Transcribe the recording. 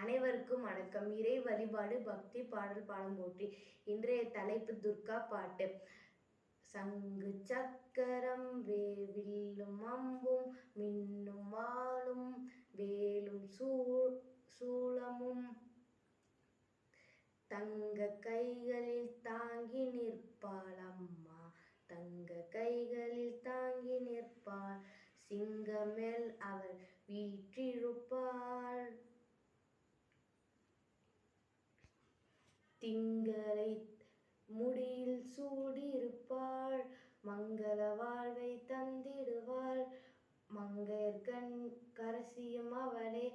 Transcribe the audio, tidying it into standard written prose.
அனைவருக்கும் வணக்கம். இறை வழிபாடு பக்தி பாடல் பாடம் போற்றி. இன்றைய தலைப்பு துர்கா பாட்டு. சங்கு சக்கரம் வில்லும் அம்பும் மின்னும் வாளும் வேலும் சூளமும் தங்க கைகளில் தாங்கி நிற்பாள் அம்மா, தங்க கைகளில் தாங்கி நிற்பாள். சிங்கமேல் அவள் வீற்றிருப்பாள், திங்களை முடியில் சூடியிருப்பாள். மங்கள வாழ்வை தந்திடுவாள், மங்கையர்கண் கரசியும் அவளே,